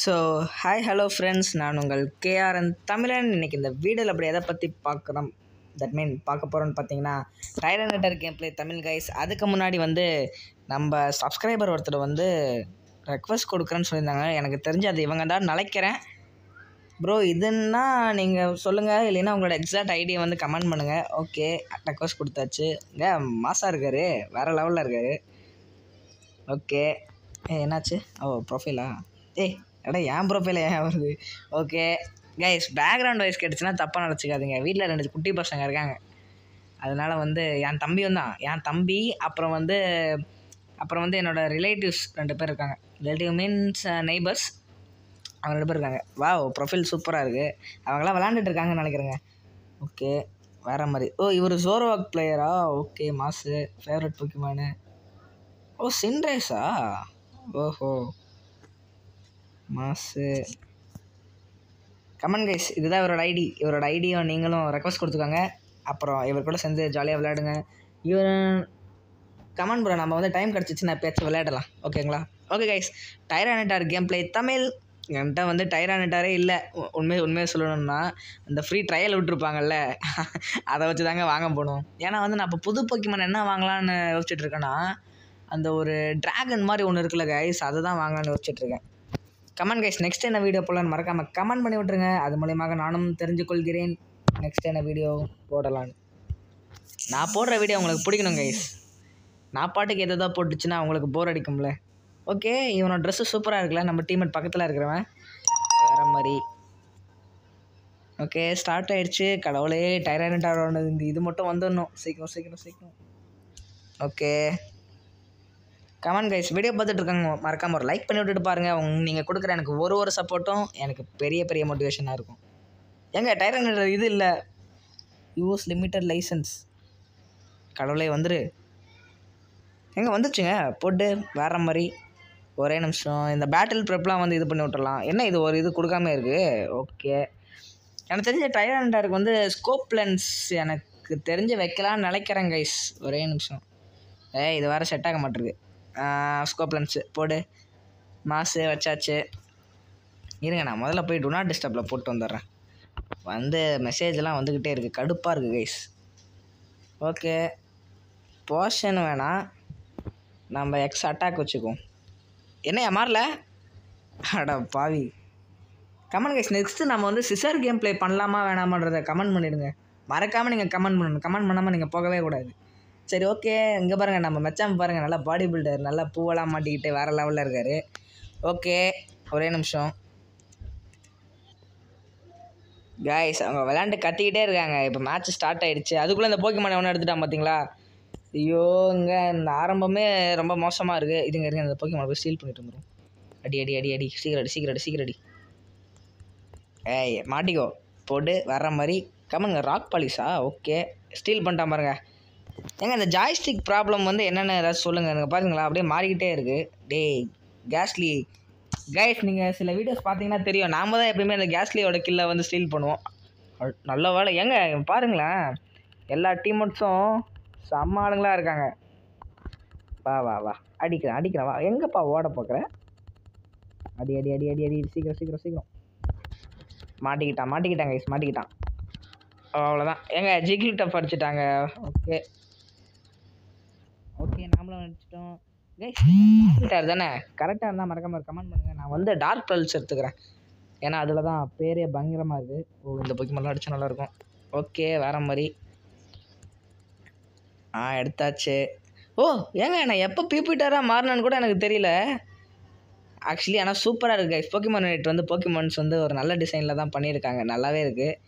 So hi hello friends, நான் உங்கள் KRN தமிழன். இன்றைக்கி இந்த வீடியோவில் அப்படி எதை பற்றி பார்க்குறோம், பார்க்க போகிறோன்னு பார்த்தீங்கன்னா டைரனேட்டர் கேம் பிளே தமிழ் கைஸ். அதுக்கு முன்னாடி நம்ம சப்ஸ்கிரைபர் ஒருத்தர் ரெக்வஸ்ட் கொடுக்குறேன்னு சொல்லியிருந்தாங்க. எனக்கு தெரிஞ்சு அது இவங்க தான் நினைக்கிறேன். ப்ரோ இதுன்னா நீங்கள் சொல்லுங்கள், இல்லைன்னா உங்களோட எக்ஸாக்ட் ஐடியை கமெண்ட் பண்ணுங்கள். ஓகே, ரெக்வஸ்ட் கொடுத்தாச்சு. மாசாக இருக்கார், வேறு லெவலில் இருக்கார். ஓகே, என்னாச்சு? ப்ரொஃபைலா? எடா என் ப்ரொஃபைல ஏன் வருது? ஓகே கைஸ், பேக்ரவுண்ட் வாய்ஸ் கேட்டுச்சுன்னா தப்பாக நினச்சிக்காதீங்க. வீட்டில் 2 குட்டி பசங்க இருக்காங்க. அதனால் என் தம்பியும் தான், என் தம்பி அப்புறம் என்னோடய ரிலேட்டிவ்ஸ் 2 பேர் இருக்காங்க. Relative means neighbours. அவங்க 2 பேர் இருக்காங்க. ப்ரொஃபைல் சூப்பராக இருக்குது. அவங்களாம் விளாண்டுட்டு இருக்காங்கன்னு நினைக்கிறேங்க. ஓகே, வேறு மாதிரி. இவர் ஜோரோவாக் பிளேயரா? ஓகே, மாசு. Favourite Pokémon? சின்ரேஸா? ஓஹோ, மாசு. கமெண்ட் கைஸ், இதுதான் இவரோட ஐடியும் நீங்களும் ரெக்வஸ்ட் கொடுத்துக்கோங்க. அப்புறம் இவர் கூட சேர்ந்து ஜாலியாக விளையாடுங்க. இவர் கமெண்ட் ப்ரோ, நம்ம டைம் கிடச்சிச்சு பேச்சு விளையாடலாம், ஓகேங்களா? Okay guys, Tyranator game play Tamil. என்கிட்ட டைரானேட்டரே இல்லை. உண்மையாக சொல்லணும்னா அந்த ஃப்ரீ ட்ரையல் விட்டுருப்பாங்கல்ல, அதை வச்சு தாங்க வாங்க போகணும். ஏன்னா நான் இப்போ புது போக்கிமான் என்ன வாங்கலான்னு யோசிச்சுட்டு இருக்கேன்னா, அந்த ஒரு ட்ராகன் மாதிரி ஒன்று இருக்குல்ல கைஸ், அதை தான் வாங்கலான்னு யோசிச்சுட்ருக்கேன். கமெண்ட் கைஸ், நெக்ஸ்ட் என்ன வீடியோ போடலான்னு மறக்காமல் கமெண்ட் பண்ணி விட்ருங்க. அது மூலியமாக நானும் தெரிஞ்சு கொள்கிறேன் நெக்ஸ்ட் என்ன வீடியோ போடலான்னு. நான் போடுற வீடியோ உங்களுக்கு பிடிக்கணும் கைஸ். நான் பாட்டுக்கு எதோ போட்டுச்சுன்னா உங்களுக்கு போர் அடிக்கும்ல. ஓகே, இவனோட ட்ரெஸ்ஸு சூப்பராக இருக்குல்ல, நம்ம டீம்மேட் பக்கத்தில் இருக்கிறவன் வேறு மாதிரி. ஓகே, ஸ்டார்ட் ஆகிடுச்சு. கடவுளே, டைரானேட்டரோட இது மட்டும் வந்துடணும் சீக்கிரம். ஓகே கமெண்ட் கைஸ், வீடியோ பார்த்துட்டு இருக்காங்க, மறக்காமல் ஒரு லைக் பண்ணி விட்டுட்டு பாருங்கள். நீங்கள் கொடுக்குற எனக்கு ஒரு சப்போர்ட்டும் எனக்கு பெரிய மோட்டிவேஷனாக இருக்கும். டைரானேட்டர் இது இல்லை, யூஸ் லிமிட்டட் லைசன்ஸ். கடவுளே வந்துரு. வந்துச்சுங்க, போட்டு வேறு மாதிரி. ஒரே நிமிஷம், இந்த பேட்டில் ப்ரெப்லாம் இது பண்ணி விட்டுறலாம். என்ன இது ஒரு இது கொடுக்காம இருக்குது? ஓகே, எனக்கு தெரிஞ்ச டைரானேட்டருக்கு ஸ்கோப் லென்ஸ் எனக்கு தெரிஞ்சு வைக்கலான்னு நினைக்கிறேன் கைஸ். ஒரே நிமிஷம். இது வேறு செட் ஆக மாட்டேருக்கு. ஸ்கோப் லென்ஸு போடு. மாசு வச்சாச்சு. இருங்க, நான் முதல்ல போய் டு நாட் டிஸ்டர்பில் போட்டு வந்துடுறேன். மெசேஜெலாம் வந்துக்கிட்டே இருக்குது, கடுப்பாக இருக்குது கைஸ். ஓகே, போர்ஷன் வேணாம், நம்ம எக்ஸ் அட்டாக் வச்சுக்குவோம். என்னையா மாறல? அட பாவி. கமெண்ட் கைஸ், நெக்ஸ்ட்டு நம்ம சிசர் கேம் ப்ளே பண்ணலாமா வேணாமான்றதை கமெண்ட் பண்ணிவிடுங்க. மறக்காமல் நீங்கள் கமெண்ட் பண்ணணும். கமெண்ட் பண்ணாமல் நீங்கள் போகவே கூடாது. சரி, ஓகே. இங்கே பாருங்கள், நம்ம மச்சான் பாருங்கள், நல்லா பாடி பில்டர், நல்லா பூவெல்லாம் மாட்டிக்கிட்டு வேறு லெவலில் இருக்கார். ஓகே, ஒரே நிமிஷம் கைஸ். அவங்க விளையாண்டு கத்திக்கிட்டே இருக்காங்க. இப்போ மேட்ச் ஸ்டார்ட் ஆகிடுச்சு. அதுக்குள்ளே இந்த போக்கிமான் ஒன்று எடுத்துட்டான் பார்த்தீங்களா? ஐயோ, இங்கே இந்த ஆரம்பமே ரொம்ப மோசமாக இருக்குது. இருங்க இந்த போக்கிமான் போய் ஸ்டீல் பண்ணிட்டு வந்துடும். அடி சீக்கிரம் அடி. மாட்டிக்கோ, போட்டு வர்ற மாதிரி. கமெண்ட்ங்க, ராக் பாலிஸா? ஓகே, ஸ்டீல் பண்ணிட்டான் பாருங்க. இந்த ஜாய்ஸ்டிக் ப்ராப்ளம் என்னென்ன ஏதாவது சொல்லுங்கள். எனக்கு பாருங்களா, அப்படியே மாறிக்கிட்டே இருக்குது. கேஸ்லி கைஸ், நீங்கள் சில வீடியோஸ் பார்த்தீங்கன்னா தெரியும். நாம் தான் எப்பயுமே அந்த கேஸ்லியோட கில்லை ஸ்டீல் பண்ணுவோம். நல்ல வேலை. பாருங்களேன், எல்லா டீம்மேட்ஸும் செம்ம ஆளுங்களாக இருக்காங்க. வா அடிக்கிறேன் வா. எங்கப்பா ஓட பார்க்குறேன்? அடி சீக்கிரம். மாட்டிக்கிட்டான் கைஸ், மாட்டிக்கிட்டான். அவ்வளோதான். ஜிகில் டப் அடிச்சிட்டாங்க. ஓகே, நாமளும் அடிச்சிட்டோம் கைஸ். தானே கரெக்டாக இருந்தால் மறக்காமல் கமெண்ட் பண்ணுங்கள். நான் டார்க் பல்ஸ் எடுத்துக்கிறேன், ஏன்னா அதில் தான் பேரே பயங்கரமாக இருக்குது. இந்த போக்கிமான்லாம் அடித்தா நல்லாயிருக்கும். ஓகே, வேறு மாதிரி. எடுத்தாச்சு. நான் எப்போ பிபிட்டராக மாறினேன்னு கூட எனக்கு தெரியல ஆக்சுவலி. ஆனால் சூப்பராக இருக்குது கைஸ். போக்கிமான் யூனிட் போக்கிமான்ஸ் ஒரு நல்ல டிசைனில் தான் பண்ணியிருக்காங்க, நல்லாவே இருக்குது.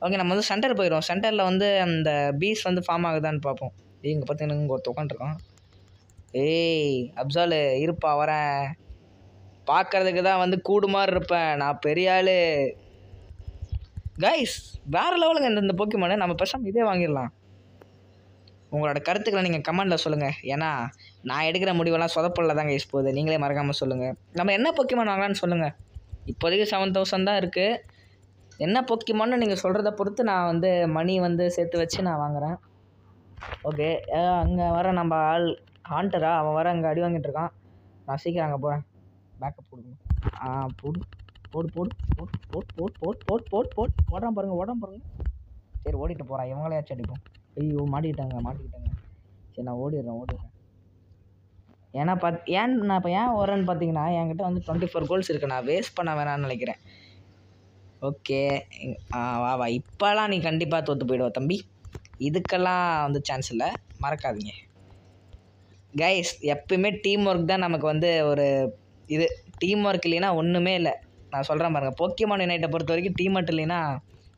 ஓகே, நம்ம சென்டர் போயிடுவோம். சென்டரில் அந்த பீஸ் ஃபார்ம் ஆகுதான்னு பார்ப்போம். இங்கே பார்த்தீங்கன்னா இங்கே ஒருத்த உட்காந்துருக்கான். அப்சாலு இருப்பா, வரேன். பார்க்கறதுக்கு தான் கூடு மாதிரி இருப்பேன், நான் பெரிய ஆள் கைஸ். வேறு லெவலுங்க இந்த போக்கிமானு. நம்ம பேசாமல் இதே வாங்கிடலாம். உங்களோட கருத்துக்களை நீங்கள் கமெண்டில் சொல்லுங்கள். ஏன்னா நான் எடுக்கிற முடிவெல்லாம் சொதப்பலில் தான் கைஸ் போகுது. நீங்களே மறக்காமல் சொல்லுங்கள். நம்ம என்ன போக்கிமான் வாங்கலான்னு சொல்லுங்கள். இப்போதைக்கு 7000 தான் இருக்குது. என்ன போக்கிமான்னு நீங்கள் சொல்கிறத பொறுத்து நான் மணி சேர்த்து வச்சு நான் வாங்குகிறேன். ஓகே, அங்கே வர நம்ம ஆள் ஹாண்டரா, அவன் வர அங்கே அடி வாங்கிட்டு இருக்கான். நான் சீக்கிரம் அங்கே போகிறேன், பேக்கப் கொடுக்கணும். போடு போடு போடு போடு போடு போடு போடு போடு போடு போடு ஓடாம பாருங்க. சரி ஓடிட்டு போகிறான், இவங்களையாச்சும் அடிப்போம். ஐயோ மாட்டிக்கிட்டாங்க. சரி நான் ஓடிடுறேன். ஏன்னா நான் இப்போ ஏன் வரேன்னு பார்த்தீங்கன்னா, என்கிட்ட வந்து 24 கோல்ஸ் இருக்குது. நான் வேஸ்ட் பண்ண வேணாம்னு நினைக்கிறேன். ஓகே வா இப்போலாம் நீ கண்டிப்பாக தோற்று போயிடுவ தம்பி. இதுக்கெல்லாம் வந்து சான்ஸ் இல்லை, மறக்காதீங்க கைஸ். எப்பயுமே டீம் ஒர்க் தான் நமக்கு வந்து ஒரு இது. டீம் ஒர்க் இல்லைன்னா ஒன்றுமே இல்லை. நான் சொல்கிறேன் பாருங்கள், போக்கிமான் யுனைட்டை பொறுத்த வரைக்கும் டீம் ஒர்க் இல்லைன்னா,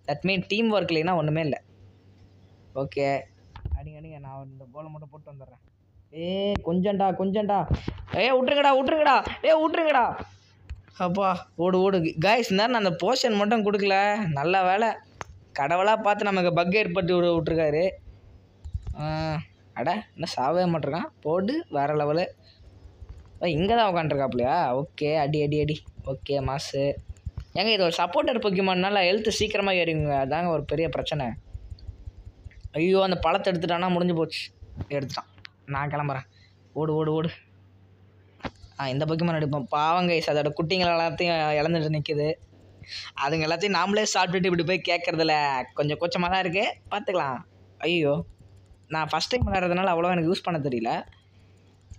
தட் மீன் டீம் ஒர்க் இல்லைன்னா ஒன்றுமே இல்லை. ஓகே அடிங்க, நான் இந்த கோலை மட்டும் போட்டு வந்துடுறேன். கொஞ்சம்டா விட்டுருங்கடா. அப்பா ஓடு கைஸ். நான் அந்த போர்ஷன் மட்டும் கொடுக்கல, நல்ல வேலை. கடவுளாக பார்த்து நமக்கு பக் ஏற்பட்டு விட்ருக்காரு. அட இன்னும் சாவே மாட்டிருக்கான். போடு வேறு லெவலு. இங்கே தான் உட்காந்துருக்காப்லையா? ஓகே அடி. ஓகே மாசு. ஏங்க இது ஒரு சப்போர்ட்டர் போக்கிமான்னால ஹெல்த்து சீக்கிரமாக ஏறிங்க, அதாங்க ஒரு பெரிய பிரச்சனை. ஐயோ அந்த பழத்தை எடுத்துட்டானா முடிஞ்சு போச்சு. எடுத்துட்டான், நான் கிளம்புறேன். ஓடு. இந்த போக்கிமான் எடுப்போம். பாவங்க கைஸ், அதோட குட்டிங்கள் எல்லாத்தையும் இழந்துட்டு நிற்குது. அதுங்க எல்லாத்தையும் நாமளே சாப்பிட்டுட்டு இப்படி போய் கேட்குறதில்ல கொஞ்சம் கொச்சமாக தான் இருக்குது, பார்த்துக்கலாம். ஐயோ நான் ஃபஸ்ட் டைம் விளையாடுறதுனால அவ்வளோ எனக்கு யூஸ் பண்ண தெரியல.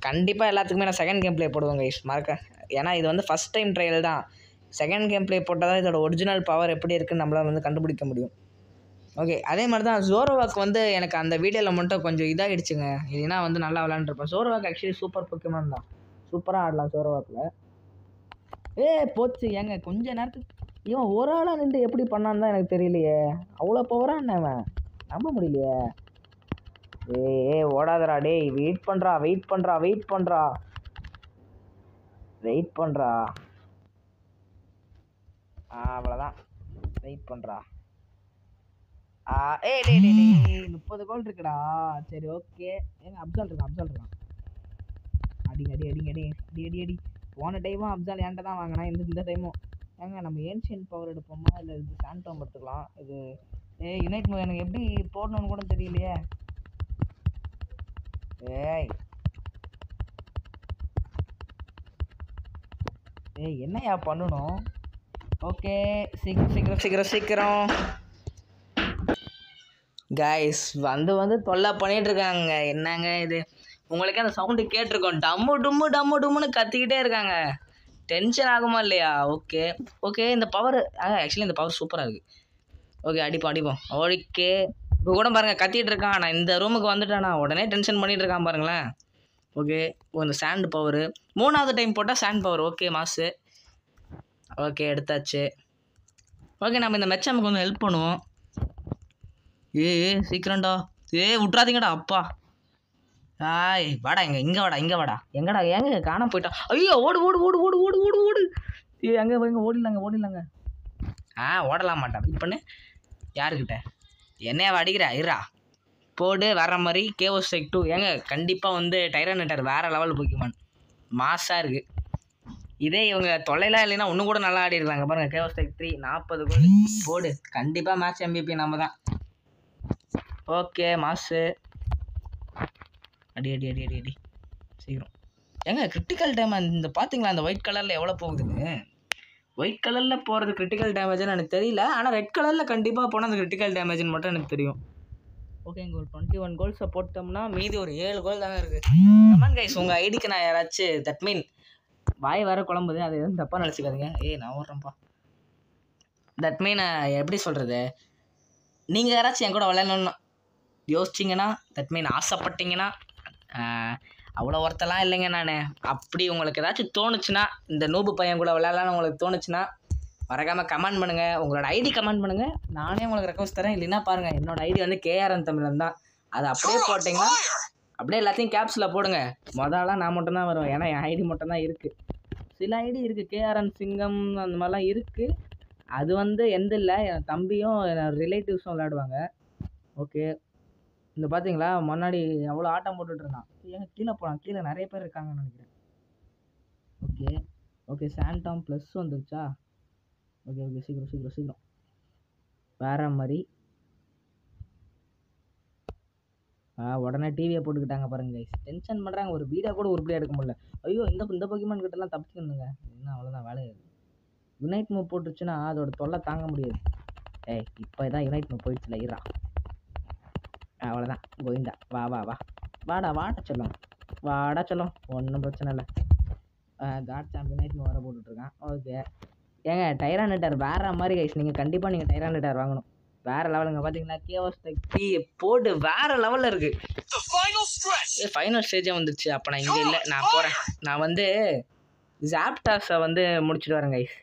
கண்டிப்பாக எல்லாத்துக்குமே நான் செகண்ட் கேம் ப்ளே போடுவேன் கைஸ், மறக்க. ஏன்னா இது வந்து ஃபஸ்ட் டைம் ட்ரையல் தான். செகண்ட் கேம் ப்ளே போட்டால் தான் இதோட ஒரிஜினல் பவர் எப்படி இருக்குன்னு நம்மளால் வந்து கண்டுபிடிக்க முடியும். ஓகே அதே மாதிரி தான் ஜோரோவாக் வந்து எனக்கு அந்த வீடியோவில் மட்டும் கொஞ்சம் இதாகிடுச்சுங்க. இல்லைன்னா வந்து நல்லா விளாண்டுருப்பேன். ஜோரோவாக் ஆக்சுவலி சூப்பர் போக்கிமான் தான், சூப்பராக ஆடலாம் ஜோரோவாக்கில். போச்சு ஏங்க கொஞ்ச நேரத்துக்கு. இவன் ஒரு ஆளாக நின்று எப்படி பண்ணான்னு தான் எனக்கு தெரியலையே. அவ்வளோ பவராக என்ன அவன், நம்ப முடியலையே. ஓடாதடா டேய், வெயிட் பண்ணுறா. அவ்வளோதான், வெயிட் பண்ணுறா. டேய் 30 கோல் இருக்குடா. சரி ஓகே. ஏங்க அப்சால் இருக்கான். அடி. போன டைமும் அப்சால் என்கிட்ட தான் வாங்கினா, இந்த டைமும். ஏங்க நம்ம ஏன்ஷியன்ட் பவர் எடுப்போமா இல்லை இது சாண்டம் எடுத்துக்கலாம். இது யுனைட் எனக்கு எப்படி போடணும்னு கூட தெரியலையே. என்னையா பண்ணணும். ஓகே சீக்கிரம் கைஸ். வந்து தொல்லை பண்ணிட்டு இருக்காங்க. என்னங்க இது, உங்களுக்கே அந்த சவுண்டு கேட்டிருக்கோம். டம்மு டும்முன்னு கத்திக்கிட்டே இருக்காங்க. டென்ஷன் ஆகுமா இல்லையா? ஓகே இந்த பவர் ஆக்சுவலி இந்த பவர் சூப்பராக இருக்குது. ஓகே அடிப்போம். ஓகே இப்போ கூட பாருங்கள் கத்திட்டு இருக்கான். நான் இந்த ரூமுக்கு வந்துட்டேன்னா உடனே டென்ஷன் பண்ணிட்டு இருக்கான் பாருங்களேன். ஓகே இந்த சாண்ட் பவரு 3வது டைம் போட்டால் சாண்ட் பவர். ஓகே மாசு. ஓகே எடுத்தாச்சு. ஓகே நம்ம இந்த மெச்ச நமக்கு கொஞ்சம் ஹெல்ப் பண்ணுவோம். சீக்கிரம்டா. விட்றாதீங்கடா அப்பா. வாடா இங்கே வாடா. எங்கடா ஏங்க காணாம போயிட்டான். ஐயோ ஓடு. எங்கே ஓடிடலாங்க. ஓடலாம் மாட்டான். வெயிட் பண்ணு. யாருக்கிட்ட என்னையா அடிக்கிறா இருறா. போடு வர்ற மாதிரி. KO Strike 2 ஏங்க கண்டிப்பாக வந்து டைரானோசர் வேறு லெவல் போக்கிமான், மாசாக இருக்குது. இதே இவங்க தொல்லைலாம் இல்லைன்னா இன்னும் கூட நல்லா ஆடி இருக்காங்க பாருங்கள். KO Strike 3 40 கோல். போடு கண்டிப்பாக மேட்ச் MVP நம்ம தான். ஓகே மாசு. அடி சீக்கிரம். ஏங்க கிரிட்டிக்கல் டேமேஜ் இந்த பார்த்தீங்களா, அந்த ஒயிட் கலரில் எவ்வளோ போகுதுன்னு. ஒயிட் கலரில் போகிறது கிரிட்டிக்கல் டேமேஜ்னு எனக்கு தெரியல, ஆனால் ரெட் கலரில் கண்டிப்பாக போனால் அந்த கிரிட்டிக்கல் டேமேஜ்னு மட்டும் எனக்கு தெரியும். ஓகே இங்கே ஒரு 21 கோல்ஸை போட்டோம்னா மீதி ஒரு 7 கோல் தாங்க இருக்குது. கமெண்ட் கைஸ் உங்கள் ஐடிக்கு நான் யாராச்சும் தட் மீன் வாய் வேறு குழம்புது, அது எதுவும் தப்பாக நினச்சிக்காதீங்க. நான் ஓடுறேன்ப்பா. தட் மீன் எப்படி சொல்கிறது, நீங்கள் யாராச்சும் என் கூட விளையாடணும்னு யோசிச்சிங்கன்னா, தட் மீன் ஆசைப்பட்டீங்கன்னா, அவ்வளோ ஒருத்தலாம் இல்லைங்க நான். அப்படி உங்களுக்கு ஏதாச்சும் தோணுச்சுன்னா, இந்த நூபு பையன் கூட விளையாடலான்னு உங்களுக்கு தோணுச்சுன்னா மறக்காமல் கமெண்ட் பண்ணுங்கள். உங்களோட ஐடி கமெண்ட் பண்ணுங்கள், நானே உங்களுக்கு ரெக்வஸ்ட் தரேன். இல்லைன்னா பாருங்கள் என்னோடய ஐடி வந்து KRN தமிழன் தான். அதை அப்படியே போட்டிங்கன்னா அப்படியே எல்லாத்தையும் கேப்ஸில் போடுங்க. முதல்லாம் நான் மட்டும்தான் வருவேன், ஏன்னா என் ஐடி மட்டும்தான் இருக்குது. சில ஐடி இருக்குது KRN சிங்கம் அந்த மாதிரிலாம் இருக்குது. அது வந்து எந்த இல்லை, என் தம்பியும் ரிலேட்டிவ்ஸும் விளையாடுவாங்க. ஓகே இந்த பார்த்தீங்களா முன்னாடி எவ்வளோ ஆட்டம் போட்டுட்ருந்தான். ஏங்க கீழே போகலாம், கீழே நிறைய பேர் இருக்காங்கன்னு நினைக்கிறேன். ஓகே சாண்டம் ப்ளஸ் வந்துருச்சா? ஓகே சீக்கிரம் வேறு மாதிரி. உடனே டிவியை போட்டுக்கிட்டாங்க பாருங்க கைஸ். டென்ஷன் பண்ணுறாங்க, ஒரு வீடியோ கூட உருப்படியாக எடுக்க முடியல. ஐயோ இந்த போக்கிமான் கிட்டலாம் தப்பிச்சுக்கணுங்க, என்ன அவ்வளோதான் வேலையை. யுனைட் மூவ் போட்டுருச்சுன்னா அதோட தொல்லை தாங்க முடியாது. ஏய் இப்போ தான் யுனைட் மூவ் போயிடுச்சுல இரா. அவ்வளோதான் கோவிந்தா. வா வா வா வாடா வாடா சொல்லும் வாடா சொல்லும் ஒன்றும் பிரச்சனை இல்லை. காட் சாம்பியன் யுனைட் மூவ் வர போட்டுட்ருக்கான். ஓகே ஏங்க டைரானிட்டர் வேறு மாதிரி கைஸ். நீங்கள் கண்டிப்பாக நீங்கள் டைரானிட்டர் வாங்கணும். வேறு லெவலுங்க. பார்த்தீங்கன்னா கேஓஸ் டீ போட்டு வேறு லெவலில் இருக்குது. ஃபைனல் ஸ்டேஜே வந்துருச்சு. அப்போ நான் இங்கே இல்லை, நான் போகிறேன். நான் வந்து ஜாப்டாஸை வந்து முடிச்சுட்டு வரேன் கைஸ்.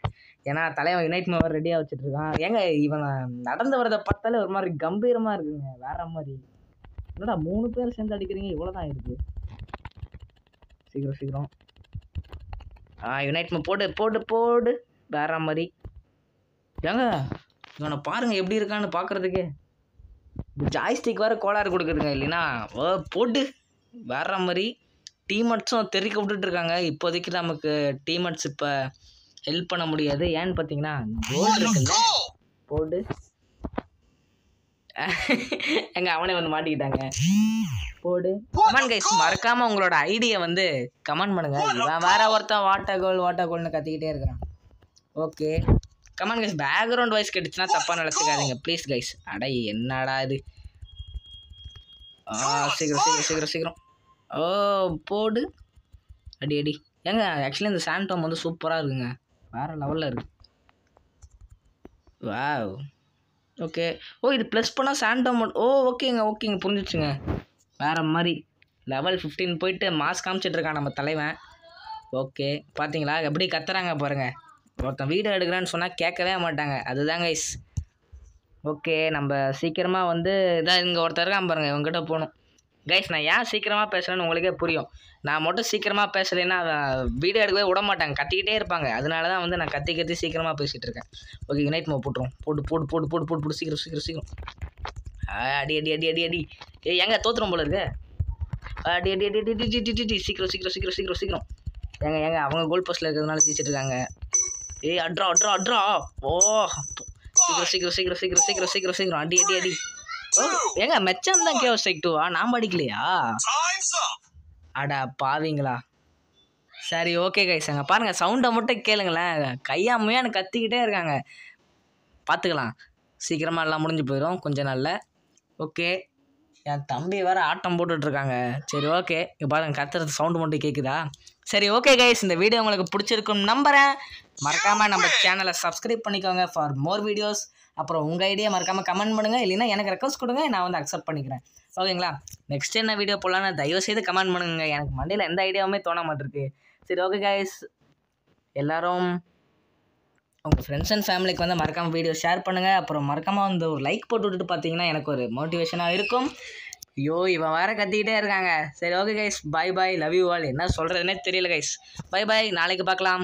ஏன்னா தலைவன் யுனைட் மூவர் ரெடியாக வச்சுட்ருக்கான். ஏங்க இவன் நடந்து வரதை பார்த்தாலே ஒரு மாதிரி கம்பீரமாக இருக்குங்க. வேறு மாதிரி என்னடா 3 பேர் சேர்ந்து அடிக்கிறீங்க, இவ்வளோ தான் இருக்குது. சீக்கிரம் சீக்கிரம் யுனைட் மூவ் போடு போடு போடு வேற மாதிரி. ஏங்க இவனை பாருங்கள் எப்படி இருக்கான்னு பார்க்குறதுக்கு. ஜாய்ஸ்டிக் வேறு கோளாறு கொடுக்குதுங்க. இல்லைன்னா போட்டு வேற மாதிரி. டீமேட்ஸும் தெறிக்க விட்டுட்ருக்காங்க. இப்போதைக்கு நமக்கு டீமேட்ஸ் இப்போ ஹெல்ப் பண்ண முடியாது. ஏன்னு பார்த்தீங்கன்னா கோல்டு இருக்குல்ல. போடு எங்க அவனே வந்து மாட்டிக்கிட்டாங்க. போடு கமெண்ட் கைஸ். மறக்காமல் உங்களோட ஐடியை வந்து கமெண்ட் பண்ணுங்க. இவன் வேற ஒருத்தன் வாட்டா கோல்னு கத்திக்கிட்டே இருக்கிறான். Okay comment guys. Background voice கேட்டுச்சுன்னா தப்பாக நினச்சிக்காதீங்க ப்ளீஸ் கைஸ். அட என்னடா இது. சீக்கிரம் சீக்கிரம் சீக்கிரம் சீக்கிரம். போடு அடி அடி. ஏங்க ஆக்சுவலி இந்த சாண்டோம் வந்து சூப்பராக இருக்குங்க. வேறு லெவலில் இருக்குது. Wow okay. இது ப்ளஸ் பண்ணால் சாண்டோம். ஓகேங்க புரிஞ்சிச்சுங்க. வேறு மாதிரி லெவல் 15 போயிட்டு மாஸ் காமிச்சிட்ருக்கான் நம்ம தலைவன். ஓகே பார்த்தீங்களா எப்படி கத்துறாங்க பாருங்கள். ஒருத்தன் வீடியோ எடுக்கிறேன்னு சொன்னால் கேட்கவே மாட்டாங்க. அதுதான் கைஸ். ஓகே நம்ம சீக்கிரமாக வந்து இதான் இங்கே ஒருத்தர் இருக்கான் பாருங்கள், இவங்ககிட்ட போகணும் கைஸ். நான் ஏன் சீக்கிரமாக பேசுகிறேன்னு உங்களுக்கே புரியும். நான் மட்டும் சீக்கிரமாக பேசலைன்னா வீடியோ எடுக்கவே விட மாட்டாங்க, கத்திக்கிட்டே இருப்பாங்க. அதனால தான் வந்து நான் கத்தி சீக்கிரமாக பேசிகிட்டு இருக்கேன். ஓகே யுனைட் மூவ் போட்டுரும். போட்டு சீக்கிரம். அடி அடி அடி அடி அடி. எங்க தோத்துரும் போல இருக்கு. அடி அடி அடி அடி சீக்கிரம். ஏங்க அவங்க கோல் போஸ்ட்டில் இருக்கிறதுனால ஜெயிச்சிட்டு இருக்காங்க. அட்ரா. சீக்கிரம் அடி அடி அடி. ஏங்க மெச்சம் தான் கேஓஸ் டெக் 2 நாம் அடிக்கலையா? அடா பாவீங்களா. சரி ஓகே கைஸ். அங்கே பாருங்கள் சவுண்டை மட்டும் கேளுங்களேன். கையாமையான்னு கத்திக்கிட்டே இருக்காங்க. பார்த்துக்கலாம் சீக்கிரமாக எல்லாம் முடிஞ்சு போயிடும் கொஞ்ச நாளில். ஓகே என் தம்பி வேறு ஆட்டம் போட்டுட்ருக்காங்க. சரி ஓகே இப்போ பாருங்கள் கத்துறது சவுண்டு மட்டும் கேட்குதா? சரி ஓகே கைஸ். இந்த வீடியோ உங்களுக்கு பிடிச்சிருக்குன்னு நம்புகிறேன். மறக்காமல் நம்ம சேனலை சப்ஸ்கிரைப் பண்ணிக்கோங்க ஃபார் மோர் வீடியோஸ். அப்புறம் உங்கள் ஐடியா மறக்காமல் கமெண்ட் பண்ணுங்கள். இல்லைன்னா எனக்கு ரெக்வஸ்ட் கொடுங்க, நான் வந்து அக்செப்ட் பண்ணிக்கிறேன். ஓகேங்களா? நெக்ஸ்ட் என்ன வீடியோ போடலான்னு தயவுசெய்து கமெண்ட் பண்ணுங்க. எனக்கு மண்டையில் எந்த ஐடியாவுமே தோண மாட்டிருக்கு. சரி ஓகே கைஸ். எல்லோரும் உங்கள் ஃப்ரெண்ட்ஸ் அண்ட் ஃபேமிலிக்கு வந்து மறக்காமல் வீடியோ ஷேர் பண்ணுங்கள். அப்புறம் மறக்காமல் வந்து ஒரு லைக் போட்டு விட்டுட்டு பார்த்தீங்கன்னா எனக்கு ஒரு மோட்டிவேஷனாக இருக்கும். இவன் வேறு கத்திக்கிட்டே இருக்காங்க. சரி okay guys. Bye love you all. என்ன சொல்கிறதுனே தெரியல கைஸ். பை நாளைக்கு பார்க்கலாம்.